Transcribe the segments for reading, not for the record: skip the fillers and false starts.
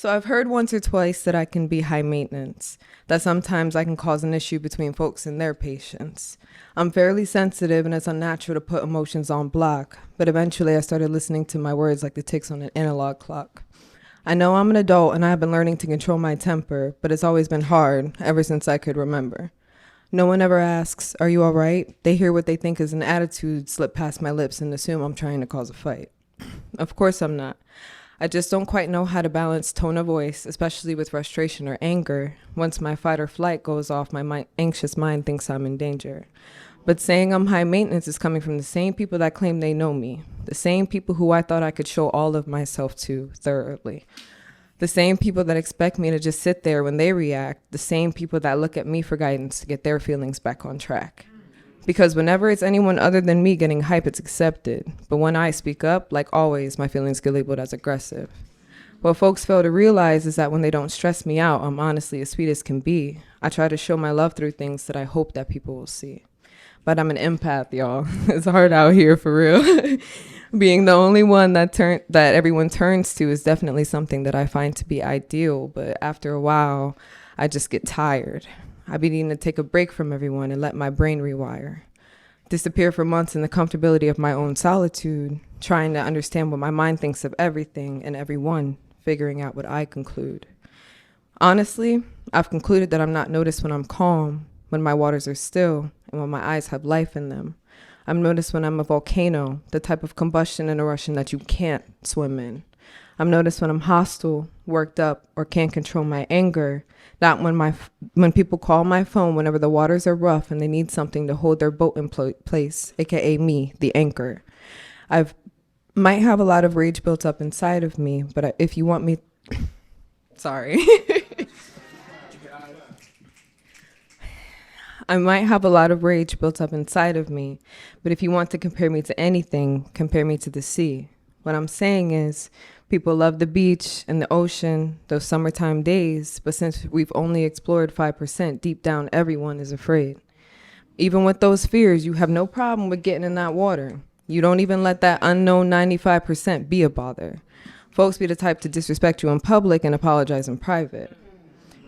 So I've heard once or twice that I can be high maintenance, that sometimes I can cause an issue between folks and their patients. I'm fairly sensitive and it's unnatural to put emotions on block, but eventually I started listening to my words like the ticks on an analog clock. I know I'm an adult and I've been learning to control my temper, but it's always been hard ever since I could remember. No one ever asks, "Are you all right?" They hear what they think is an attitude slip past my lips and assume I'm trying to cause a fight. Of course I'm not. I just don't quite know how to balance tone of voice, especially with frustration or anger. Once my fight or flight goes off, my anxious mind thinks I'm in danger. But saying I'm high maintenance is coming from the same people that claim they know me, the same people who I thought I could show all of myself to thoroughly, the same people that expect me to just sit there when they react, the same people that look at me for guidance to get their feelings back on track. Because whenever it's anyone other than me getting hype, it's accepted. But when I speak up, like always, my feelings get labeled as aggressive. What folks fail to realize is that when they don't stress me out, I'm honestly as sweet as can be. I try to show my love through things that I hope that people will see. But I'm an empath, y'all. It's hard out here for real. Being the only one that everyone turns to is definitely something that I find to be ideal. But after a while, I just get tired. I be needing to take a break from everyone and let my brain rewire. Disappear for months in the comfortability of my own solitude, trying to understand what my mind thinks of everything and everyone, figuring out what I conclude. Honestly, I've concluded that I'm not noticed when I'm calm, when my waters are still, and when my eyes have life in them. I'm noticed when I'm a volcano, the type of combustion and eruption that you can't swim in. I'm noticed when I'm hostile, worked up, or can't control my anger. Not when people call my phone whenever the waters are rough and they need something to hold their boat in place, aka me, the anchor. Might have a lot of rage built up inside of me, but if you want me, sorry. I might have a lot of rage built up inside of me, but if you want to compare me to anything, compare me to the sea. What I'm saying is, people love the beach and the ocean, those summertime days, but since we've only explored 5%, deep down everyone is afraid. Even with those fears, you have no problem with getting in that water. You don't even let that unknown 95% be a bother. Folks be the type to disrespect you in public and apologize in private.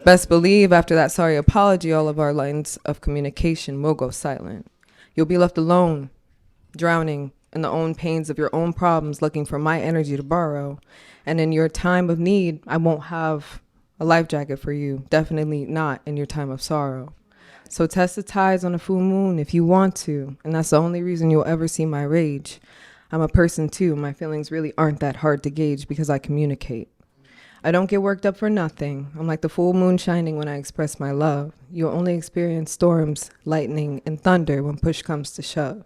Best believe after that sorry apology, all of our lines of communication will go silent. You'll be left alone, drowning in the own pains of your own problems, looking for my energy to borrow. And in your time of need, I won't have a life jacket for you. Definitely not in your time of sorrow. So test the tides on a full moon if you want to. And that's the only reason you'll ever see my rage. I'm a person too. My feelings really aren't that hard to gauge because I communicate. I don't get worked up for nothing. I'm like the full moon shining when I express my love. You'll only experience storms, lightning, and thunder when push comes to shove.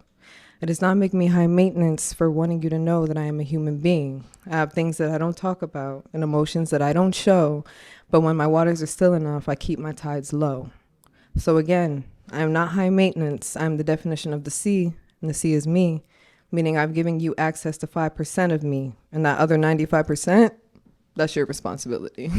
It does not make me high maintenance for wanting you to know that I am a human being. I have things that I don't talk about and emotions that I don't show, but when my waters are still enough, I keep my tides low. So again, I am not high maintenance. I am the definition of the sea, and the sea is me, meaning I've given you access to 5% of me, and that other 95%, that's your responsibility.